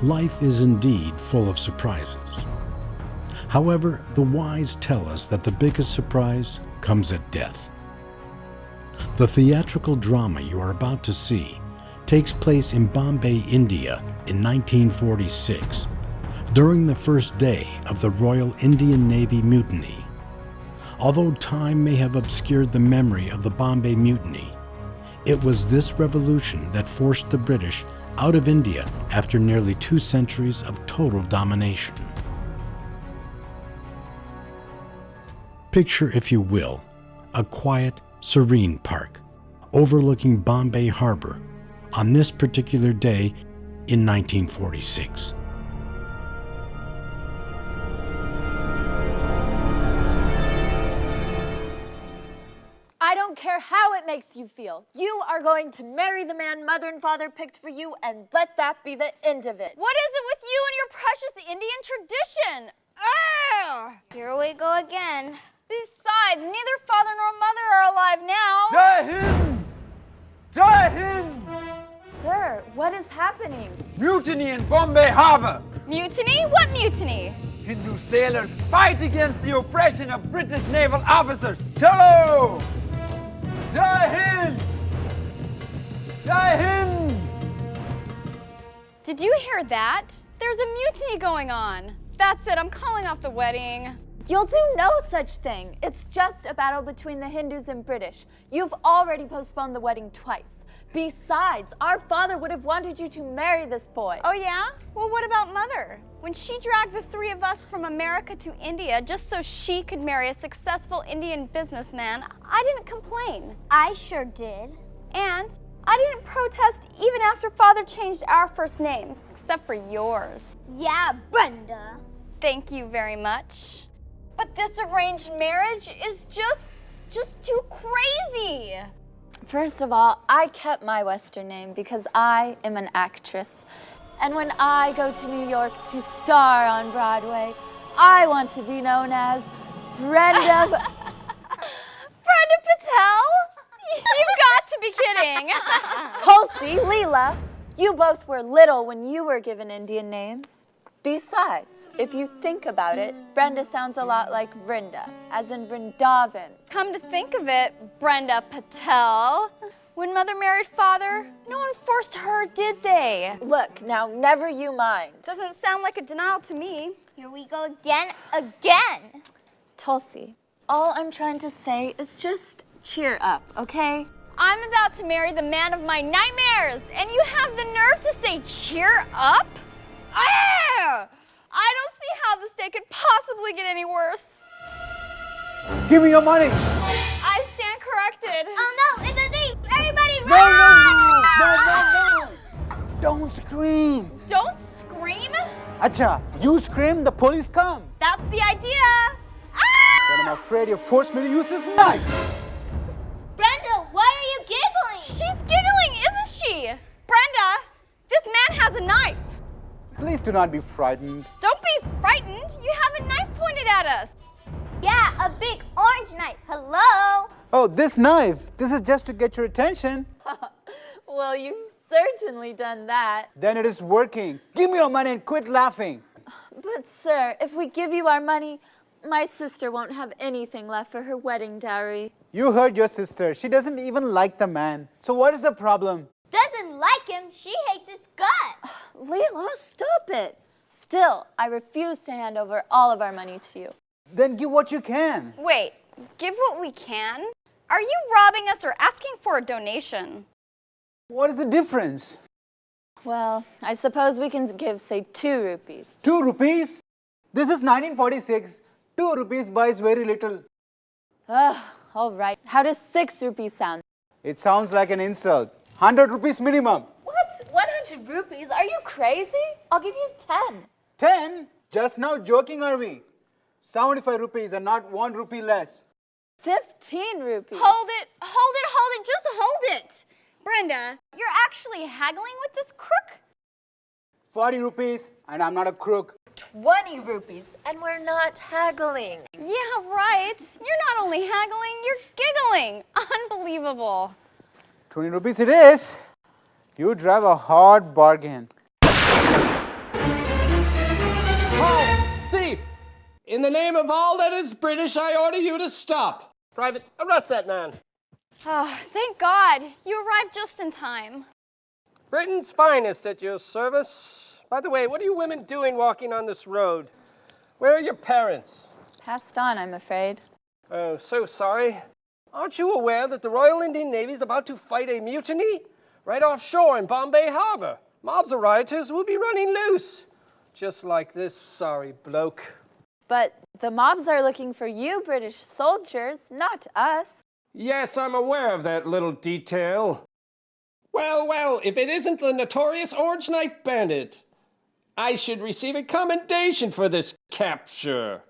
Life is indeed full of surprises. However, the wise tell us that the biggest surprise comes at death. The theatrical drama you are about to see takes place in Bombay, India in 1946, during the first day of the Royal Indian Navy Mutiny. Although time may have obscured the memory of the Bombay Mutiny, it was this revolution that forced the British out of India after nearly 2 centuries of total domination. Picture, if you will, a quiet, serene park overlooking Bombay Harbor on this particular day in 1946. I don't care how it makes you feel. You are going to marry the man mother and father picked for you, and let that be the end of it. What is it with you and your precious Indian tradition? Ugh! Here we go again. Besides, neither father nor mother are alive now. Jai Hind! Jai Hind! Sir, what is happening? Mutiny in Bombay Harbor! Mutiny? What mutiny? Hindu sailors fight against the oppression of British naval officers. Chalo! Jai Hind! Jai Hind! Did you hear that? There's a mutiny going on. That's it, I'm calling off the wedding. You'll do no such thing. It's just a battle between the Hindus and British. You've already postponed the wedding twice. Besides, our father would have wanted you to marry this boy. Oh yeah? Well, what about Mother? When she dragged the 3 of us from America to India just so she could marry a successful Indian businessman, I didn't complain. I sure did. And I didn't protest even after Father changed our first names, except for yours. Yeah, Brenda. Thank you very much. But this arranged marriage is just too crazy. First of all, I kept my Western name because I am an actress. And when I go to New York to star on Broadway, I want to be known as Brenda. Brenda Patel? You've got to be kidding. Tulsi, Leela, you both were little when you were given Indian names. Besides, if you think about it, Brenda sounds a lot like Vrinda, as in Vrindavan. Come to think of it, Brenda Patel, when Mother married Father, no one forced her, did they? Look, now never you mind. Doesn't sound like a denial to me. Here we go again. Tulsi, all I'm trying to say is just cheer up, okay? I'm about to marry the man of my nightmares, and you have the nerve to say cheer up? Ah! I don't see how this day could possibly get any worse. Give me your money! I stand corrected. Oh no, it's a thief! Everybody No, run! no! Don't scream! Don't scream. Acha, you scream, the police come. That's the idea. Then Ah! I'm afraid you forced me to use this knife. Brenda, why are you giggling? She's giggling, isn't she? Brenda, this man has a knife. Please do not be frightened. Don't be frightened. You have a knife pointed at us. Yeah, a big orange knife. Hello? Oh, this knife. This is just to get your attention. Well, you've certainly done that. Then it is working. Give me your money and quit laughing. But sir, if we give you our money, my sister won't have anything left for her wedding dowry. You heard your sister. She doesn't even like the man. So what is the problem? Doesn't like him. She hates his guts. Leela, stop it. Still, I refuse to hand over all of our money to you. Then give what you can. Wait, give what we can? Are you robbing us or asking for a donation? What is the difference? Well, I suppose we can give, say, 2 rupees. 2 rupees? This is 1946. 2 rupees buys very little. Ugh, all right. How does 6 rupees sound? It sounds like an insult. 100 rupees minimum. What? 100 rupees? Are you crazy? I'll give you 10. 10? Just now joking are we? 75 rupees and not 1 rupee less. 15 rupees. Hold it, just hold it. Brenda, you're actually haggling with this crook? 40 rupees and I'm not a crook. 20 rupees, and we're not haggling. Yeah, right. You're not only haggling, you're giggling. Unbelievable. 20 rupees it is. You drive a hard bargain. In the name of all that is British, I order you to stop. Private, arrest that man. Oh, thank God. You arrived just in time. Britain's finest at your service. By the way, what are you women doing walking on this road? Where are your parents? Passed on, I'm afraid. Oh, so sorry. Aren't you aware that the Royal Indian Navy is about to fight a mutiny? Right offshore in Bombay Harbor. Mobs of rioters will be running loose. Just like this sorry bloke. But the mobs are looking for you, British soldiers, not us. Yes, I'm aware of that little detail. Well, if it isn't the notorious Orange Knife Bandit, I should receive a commendation for this capture.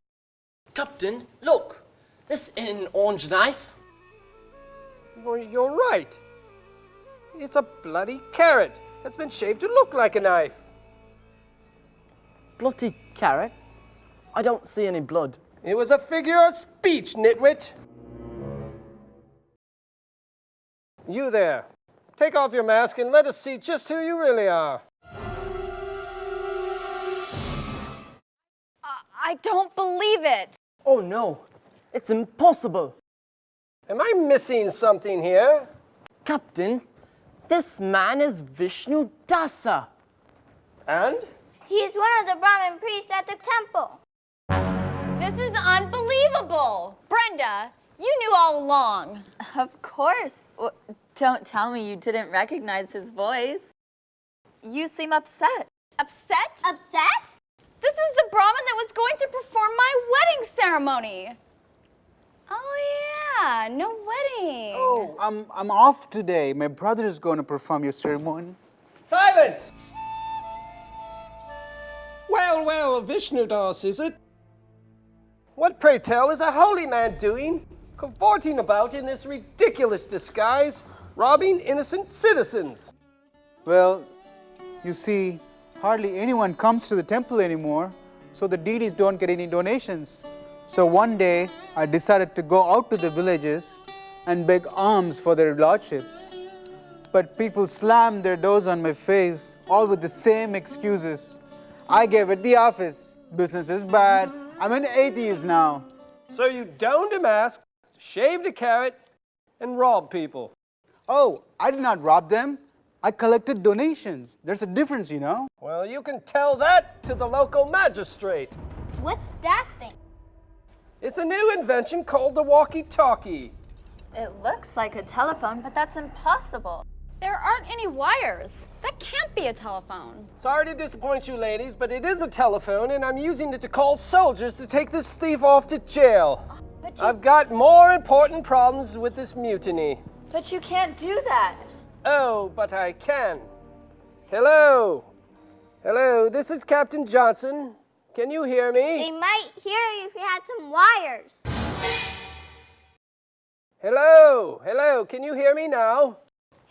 Captain, look, this is an orange knife. Well, you're right. It's a bloody carrot that's been shaved to look like a knife. Bloody carrot? I don't see any blood. It was a figure of speech, nitwit. You there. Take off your mask and let us see just who you really are. I don't believe it. Oh no, it's impossible. Am I missing something here? Captain, this man is Vishnu Dasa. And? He's one of the Brahmin priests at the temple. This is unbelievable. Brenda, you knew all along. Of course. Don't tell me you didn't recognize his voice. You seem upset. Upset? Upset? This is the Brahmin that was going to perform my wedding ceremony. Oh yeah, no wedding. Oh, I'm off today. My brother is going to perform your ceremony. Silence! Well, Vishnu Das, is it? What, pray tell, is a holy man doing, cavorting about in this ridiculous disguise, robbing innocent citizens? Well, you see, hardly anyone comes to the temple anymore, so the deities don't get any donations. So one day, I decided to go out to the villages and beg alms for their lordships. But people slammed their doors on my face, all with the same excuses. I gave it the office. Business is bad. I'm an atheist now. So you donned a mask, shaved a carrot, and robbed people. Oh, I did not rob them. I collected donations. There's a difference, you know. Well, you can tell that to the local magistrate. What's that thing? It's a new invention called the walkie-talkie. It looks like a telephone, but that's impossible. There aren't any wires. That can't be a telephone. Sorry to disappoint you ladies, but it is a telephone, and I'm using it to call soldiers to take this thief off to jail. I've got more important problems with this mutiny. But you can't do that. Oh, but I can. Hello, this is Captain Johnson. Can you hear me? They might hear you if you had some wires. Hello, can you hear me now?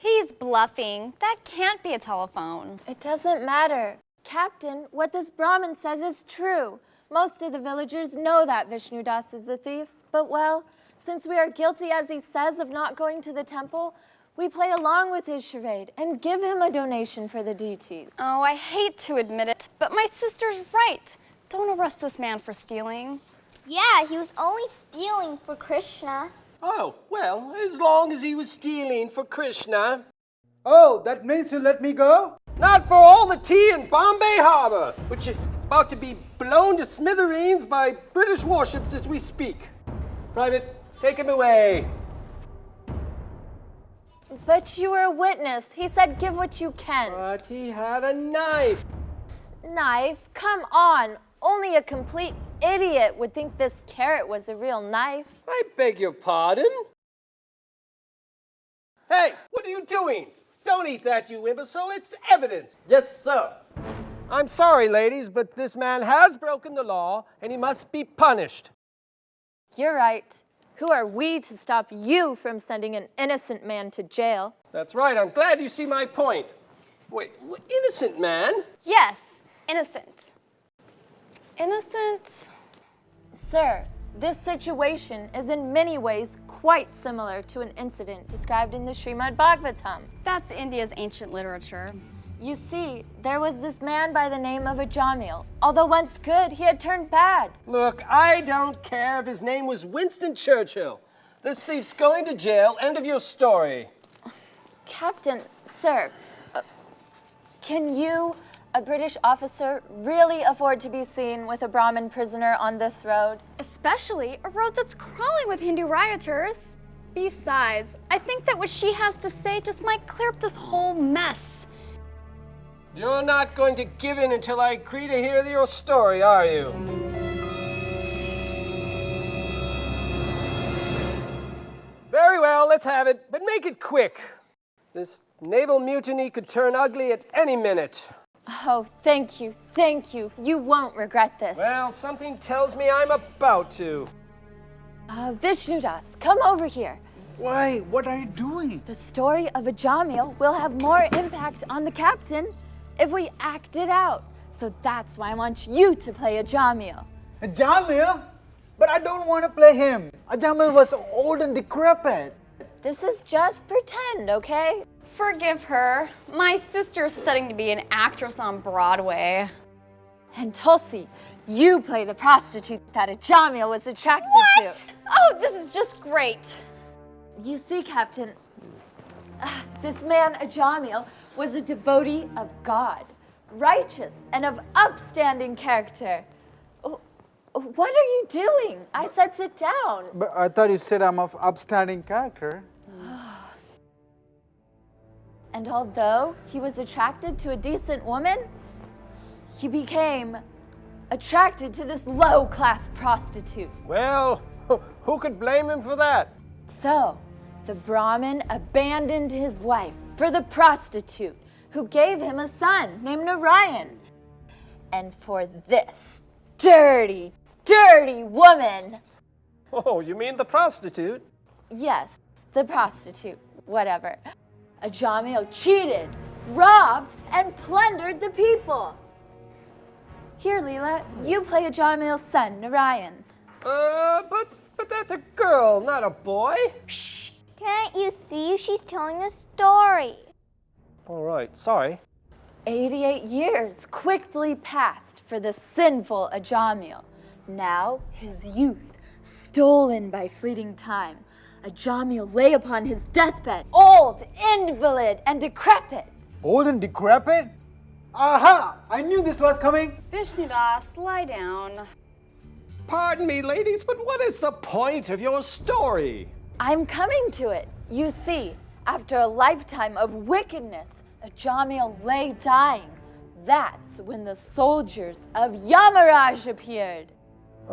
He's bluffing. That can't be a telephone. It doesn't matter. Captain, what this Brahmin says is true. Most of the villagers know that Vishnu Das is the thief. But well, since we are guilty, as he says, of not going to the temple, we play along with his charade and give him a donation for the deities. Oh, I hate to admit it, but my sister's right. Don't arrest this man for stealing. Yeah, he was only stealing for Krishna. Oh, well, as long as he was stealing for Krishna. Oh, that means you let me go? Not for all the tea in Bombay Harbor, which is about to be blown to smithereens by British warships as we speak. Private, take him away. But you were a witness. He said give what you can. But he had a knife. Knife? Come on. Only a complete idiot would think this carrot was a real knife. I beg your pardon? Hey, what are you doing? Don't eat that, you imbecile. It's evidence. Yes, sir. I'm sorry, ladies, but this man has broken the law, and he must be punished. You're right. Who are we to stop you from sending an innocent man to jail? That's right. I'm glad you see my point. Wait, what, innocent man? Yes, innocent. Innocent? Sir, this situation is in many ways quite similar to an incident described in the Srimad Bhagavatam. That's India's ancient literature. You see, there was this man by the name of Ajamil. Although once good, he had turned bad. Look, I don't care if his name was Winston Churchill. This thief's going to jail. End of your story. Captain, sir, can you, a British officer, really afford to be seen with a Brahmin prisoner on this road? Especially a road that's crawling with Hindu rioters. Besides, I think that what she has to say just might clear up this whole mess. You're not going to give in until I agree to hear your story, are you? Very well, let's have it, but make it quick. This naval mutiny could turn ugly at any minute. Oh, thank you, thank you. You won't regret this. Well, something tells me I'm about to. Vishnudas, come over here. Why? What are you doing? The story of Ajamil will have more impact on the captain if we act it out. So that's why I want you to play Ajamil. Ajamil? But I don't want to play him. Ajamil was old and decrepit. This is just pretend, okay? Forgive her. My sister's studying to be an actress on Broadway. And Tulsi, you play the prostitute that Ajamil was attracted to. Oh, this is just great. You see, Captain, this man Ajamil was a devotee of God, righteous and of upstanding character. What are you doing? I said sit down. But I thought you said I'm of upstanding character. And although he was attracted to a decent woman, he became attracted to this low-class prostitute. Well, who could blame him for that? So, the Brahmin abandoned his wife for the prostitute, who gave him a son named Narayan. And for this dirty, dirty woman. Oh, you mean the prostitute? Yes, the prostitute, whatever. Ajamil cheated, robbed, and plundered the people. Here, Leela, you play Ajamil's son, Narayan. But that's a girl, not a boy. Shh! Can't you see she's telling a story? All right, sorry. 88 years quickly passed for the sinful Ajamil. Now, his youth, stolen by fleeting time, Ajamil lay upon his deathbed, old, invalid, and decrepit. Old and decrepit? Aha! I knew this was coming. Vishnudas, lie down. Pardon me, ladies, but what is the point of your story? I'm coming to it. You see, after a lifetime of wickedness, Ajamil lay dying. That's when the soldiers of Yamaraja appeared.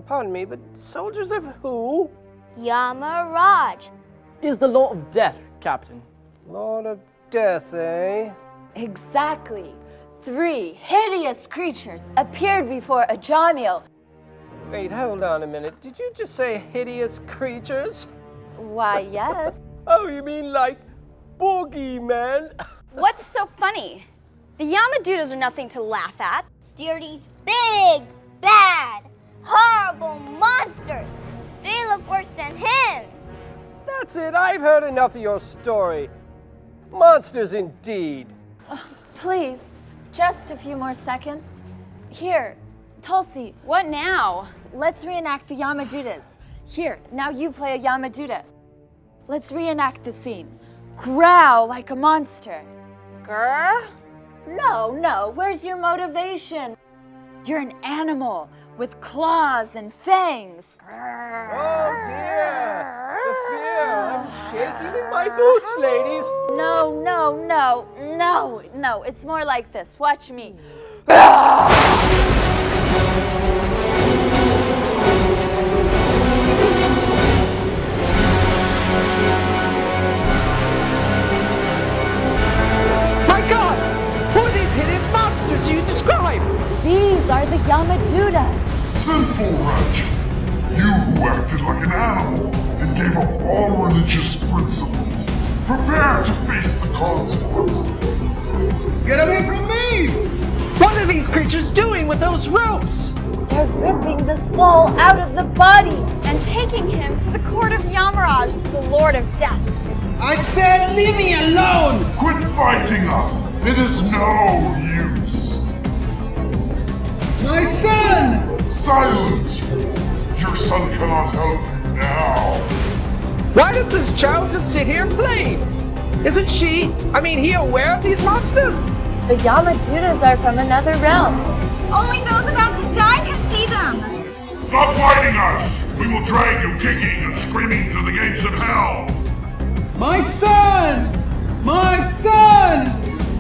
Pardon me, but soldiers of who? Yamaraj. Is the Lord of Death, Captain. Lord of Death, eh? Exactly. 3 hideous creatures appeared before Ajamil. Wait, hold on a minute. Did you just say hideous creatures? Why, yes. Oh, you mean like boogeymen? What's so funny? The Yamadutas are nothing to laugh at. They're these big, bad, horrible monsters. They look worse than him. That's it. I've heard enough of your story. Monsters indeed. Please, just a few more seconds. Here, Tulsi, What now? let's reenact the Yamadutas. Here, now you play a Yamaduta. Let's reenact the scene. Growl like a monster. Grr? No, where's your motivation? You're an animal with claws and fangs. Oh dear! The fear! I'm shaking in my boots, ladies! No, it's more like this. Watch me. My God! Who are these hideous monsters you describe? These are the Yamadutas. Sinful wretch! You who acted like an animal and gave up all religious principles. Prepare to face the consequences. Get away from me! What are these creatures doing with those ropes? They're ripping the soul out of the body. And taking him to the court of Yamaraj, the Lord of Death. I said leave me alone! Quit fighting us! It is no use! My son! Silence, fool! Your son cannot help you now! Why does this child just sit here and play? Isn't he aware of these monsters? The Yamajudas are from another realm. Only those about to die can see them. Stop fighting us! We will drag you kicking and screaming to the gates of hell! My son! My son!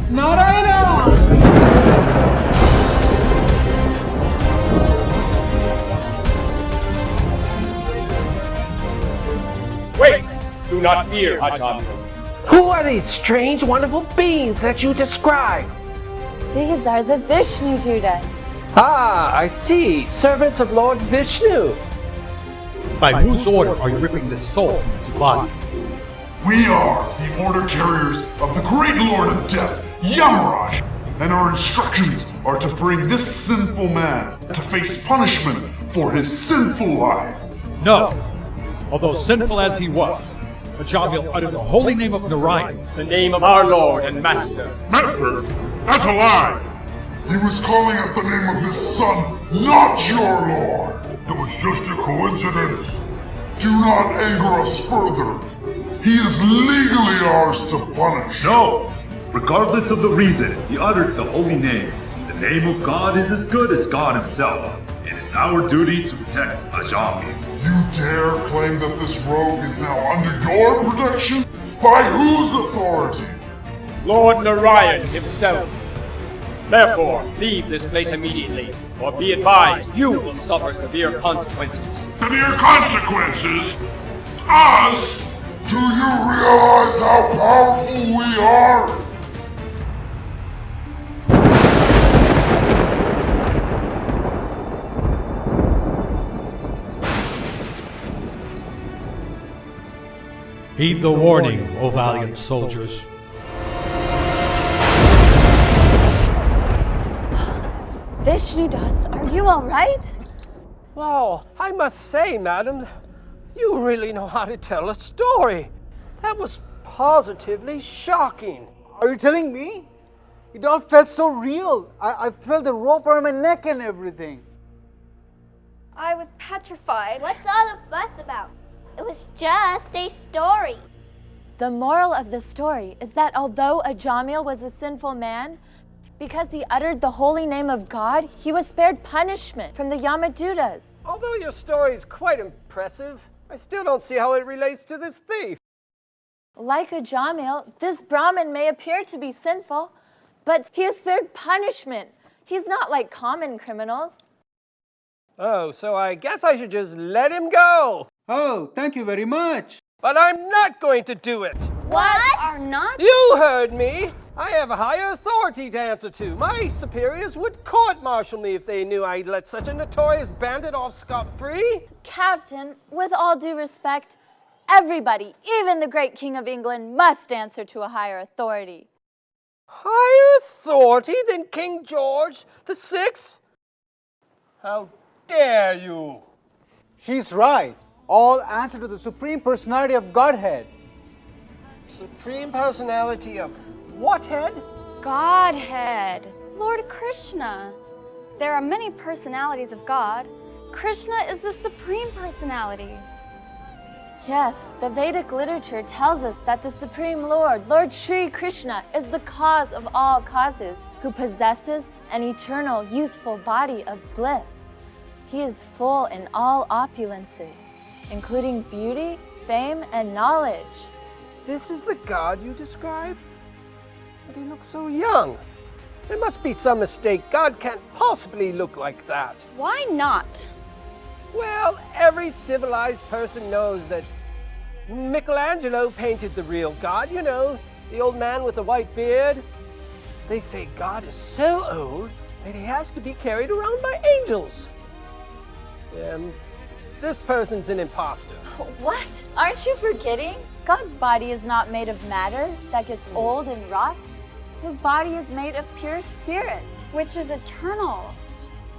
Narayana! Wait! Do not fear, Hajam. Who are these strange, wonderful beings that you describe? These are the Vishnu Judas. Ah, I see. Servants of Lord Vishnu. By whose order are you ripping the soul from its body? We are the order carriers of the great Lord of Death, Yamaraja, and our instructions are to bring this sinful man to face punishment for his sinful life. No! Although sinful as he was, Ajamil uttered the holy name of Narayan, The name of our Lord and Master. Master, that's a lie! He was calling out the name of his son, not your lord! It was just a coincidence. Do not anger us further. He is legally ours to punish. No! Regardless of the reason, he uttered the holy name. The name of God is as good as God himself. It is our duty to protect Ajamil. You dare claim that this rogue is now under your protection? By whose authority? Lord Narayan himself. Therefore, leave this place immediately, or be advised you will suffer severe consequences. Severe consequences? Us? Do you realize how powerful we are? Heed the warning, O valiant soldiers. Vishnudas, are you all right? Well, I must say, madam, you really know how to tell a story. That was positively shocking. Are you telling me? It all felt so real. I felt the rope around my neck and everything. I was petrified. What's all the fuss about? It was just a story. The moral of the story is that although Ajamil was a sinful man, because he uttered the holy name of God, he was spared punishment from the Yamajudas. Although your story is quite impressive, I still don't see how it relates to this thief. Like Ajamil, this Brahmin may appear to be sinful, but he is spared punishment. He's not like common criminals. Oh, so I guess I should just let him go. Oh, thank you very much. But I'm not going to do it. What? Are not? You heard me. I have a higher authority to answer to. My superiors would court-martial me if they knew I'd let such a notorious bandit off scot-free. Captain, with all due respect, everybody, even the great King of England, must answer to a higher authority. Higher authority than King George VI? How dare you? She's right. All answer to the Supreme Personality of Godhead. Supreme Personality of what head? Godhead. Lord Krishna. There are many personalities of God. Krishna is the Supreme Personality. Yes, the Vedic literature tells us that the Supreme Lord, Lord Sri Krishna, is the cause of all causes, who possesses an eternal, youthful body of bliss. He is full in all opulences, including beauty, fame, and knowledge. This is the God you describe? But he looks so young. There must be some mistake. God can't possibly look like that. Why not? Well, every civilized person knows that Michelangelo painted the real God, you know, the old man with the white beard. They say God is so old that he has to be carried around by angels. This person's an imposter. What? Aren't you forgetting? God's body is not made of matter that gets old and rots. His body is made of pure spirit, which is eternal.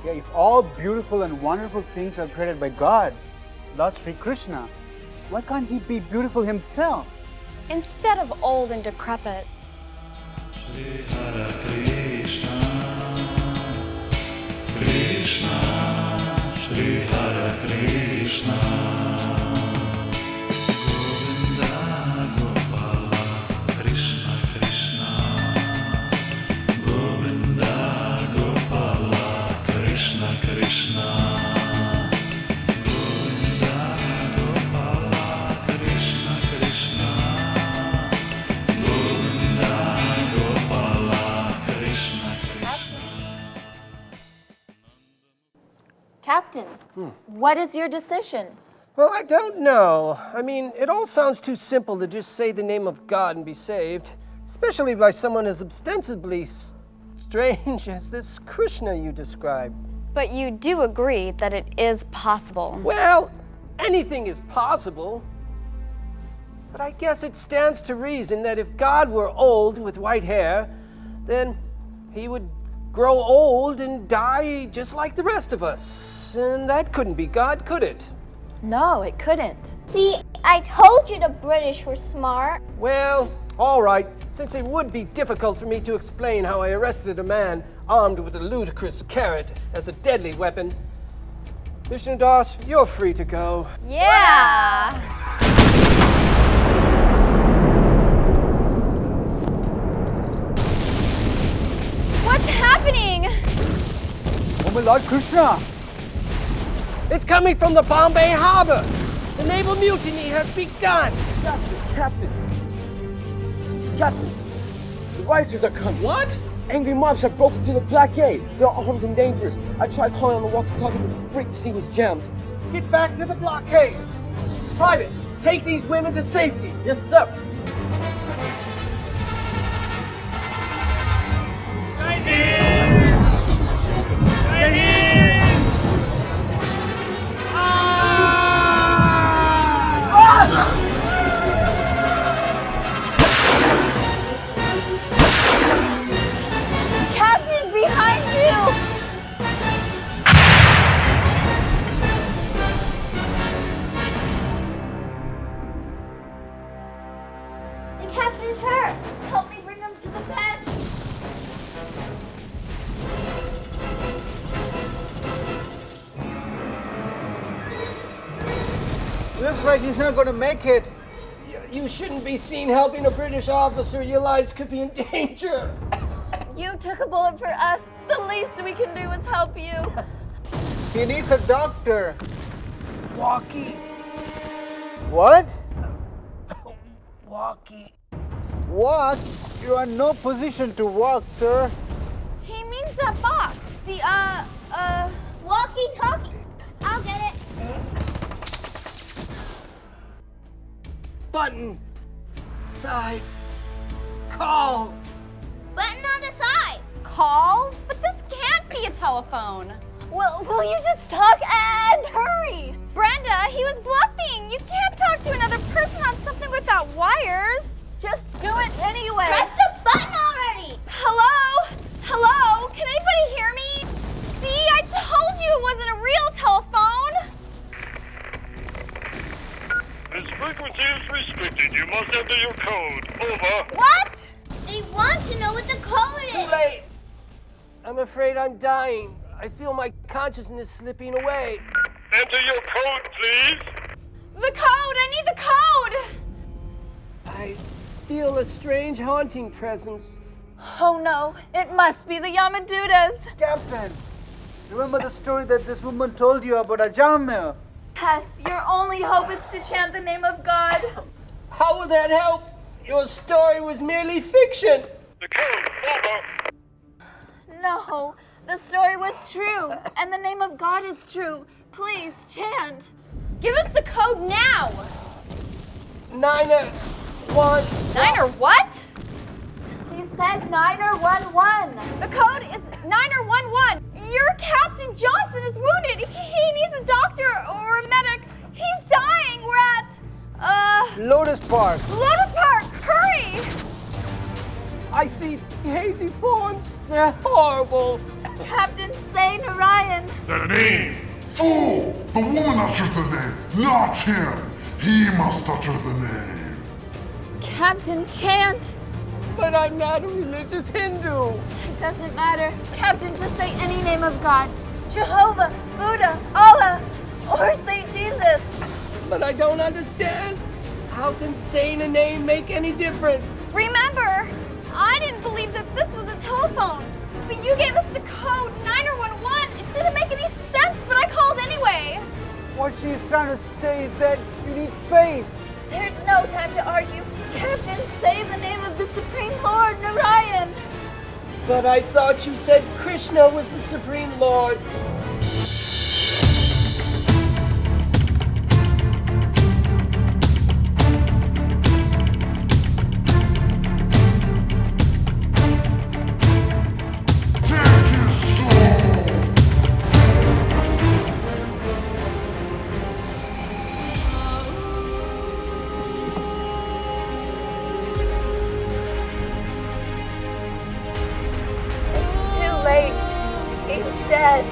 Yeah, if all beautiful and wonderful things are created by God, Lord Sri Krishna, why can't he be beautiful himself? instead of old and decrepit. Captain, what is your decision? Well, I don't know. I mean, it all sounds too simple to just say the name of God and be saved, especially by someone as ostensibly strange as this Krishna you described. But you do agree that it is possible. Well, anything is possible. But I guess it stands to reason that if God were old with white hair, then he would grow old and die just like the rest of us. And that couldn't be God, could it? No, it couldn't. See, I told you the British were smart. Well, all right. Since it would be difficult for me to explain how I arrested a man armed with a ludicrous carrot as a deadly weapon, Vishnu Das, you're free to go. Yeah! What's happening? Oh my Lord Krishna! It's coming from the Bombay harbor. The naval mutiny has begun. Captain! The rioters are coming. What? Angry mobs have broken through the blockade. They're armed and dangerous. I tried calling on the walkie-talkie, but the frequency was jammed. Get back to the blockade. Private, take these women to safety. Yes, sir. Captain, behind you! The captain's hurt. Help me bring him to the bed. Looks like he's not going to make it. You shouldn't be seen helping a British officer. Your lives could be in danger. You took a bullet for us. The least we can do is help you. He needs a doctor. Walkie. What? Walkie. Walk? You are in no position to walk, sir. He means that box. The, Walkie-talkie. I'll get it. Button. Side. Call. Button on the side. call? But this can't be a telephone. Will you just talk and hurry? Brenda, he was bluffing. You can't talk to another person on something without wires. Just do it anyway. Press the button already. Hello? Hello? Can anybody hear me? See, I told you it wasn't a real telephone. This frequency is restricted. You must enter your code. Over. What? They want to know what the code is. Too late. I'm afraid I'm dying. I feel my consciousness slipping away. Enter your code, please. The code! I need the code! I feel a strange haunting presence. Oh no, it must be the Yamadutas. Captain, remember the story that this woman told you about Ajamil? Yes, your only hope is to chant the name of God. How will that help? Your story was merely fiction. The code, over. No, the story was true, and the name of God is true. Please, chant. Give us the code now! 9-1. 9 or what? He said 9-1-1. The code is 9-11. Your Captain Johnson is wounded. He needs a doctor or a medic. He's dying. We're at, Lotus Park. Lotus Park. Hurry! I see hazy forms. They're horrible. Captain, say Narayan. The name! Fool! The woman uttered the name, not him! He must utter the name. Captain, chant! But I'm not a religious Hindu. It doesn't matter. Captain, just say any name of God. Jehovah, Buddha, Allah, or say Jesus. But I don't understand. How can saying a name make any difference? Remember, I didn't believe that this was a telephone. But you gave us the code 9011. It didn't make any sense, but I called anyway. What she's trying to say is that you need faith. There's no time to argue. Captain, say the name of the Supreme Lord, Narayan. But I thought you said Krishna was the Supreme Lord. He's dead.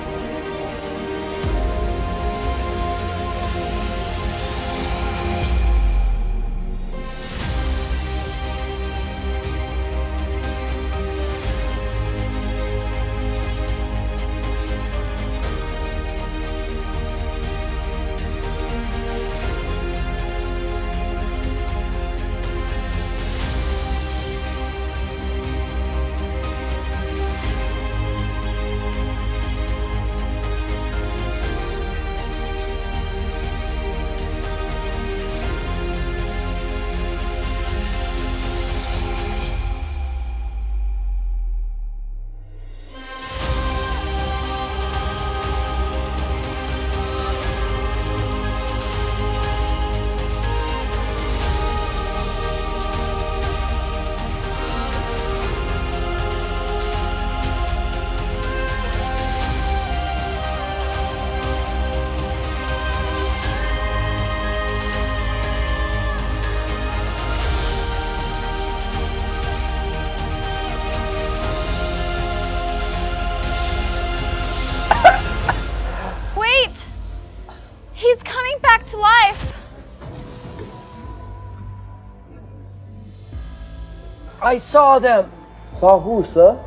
I saw them. Saw who, sir?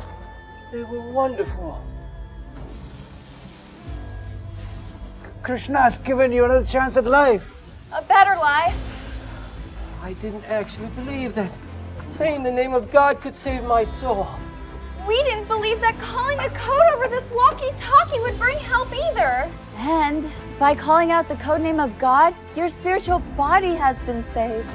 They were wonderful. Krishna has given you another chance at life. A better life. I didn't actually believe that saying the name of God could save my soul. We didn't believe that calling a code over this walkie-talkie would bring help either. And by calling out the code name of God, your spiritual body has been saved.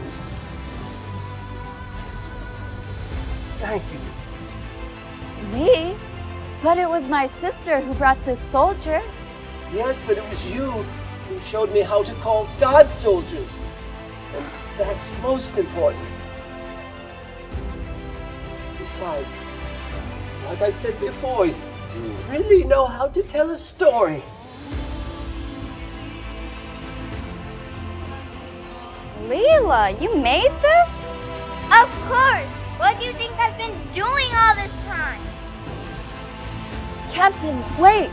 Thank you. Me? But it was my sister who brought this soldier. Yes, but it was you who showed me how to call God soldiers. And that's most important. Besides, like I said before, you really know how to tell a story. Leela, you made this? Of course! What do you think I've been doing all this time? Captain, wait!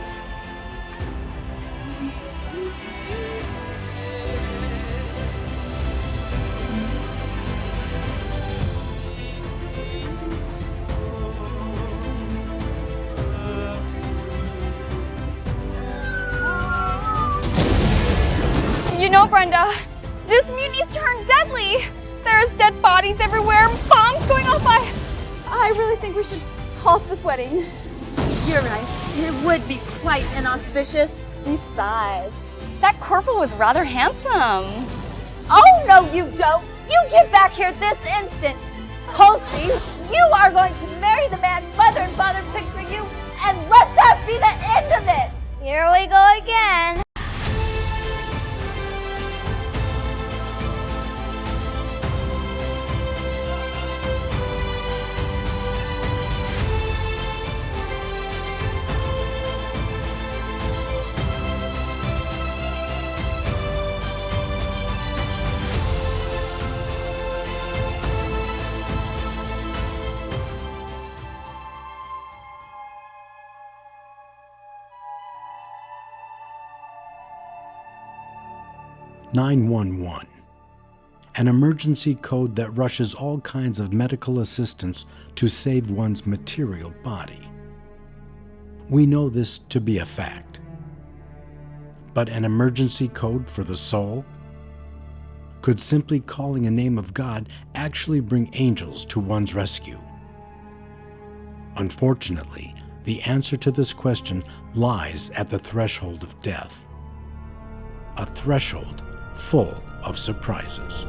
You know, Brenda, this mutiny's turned deadly. There's dead bodies everywhere, bombs going off. I really think we should halt this wedding. You're right. It would be quite inauspicious. Besides, that corporal was rather handsome. Oh, no, you don't. You get back here this instant. Tulsi, you are going to marry the man Mother and Father picked for you, and let that be the end of it. Here we go again. "911. an emergency code that rushes all kinds of medical assistance to save one's material body. We know this to be a fact. But an emergency code for the soul? Could simply calling a name of God actually bring angels to one's rescue? Unfortunately, the answer to this question lies at the threshold of death. A threshold full of surprises.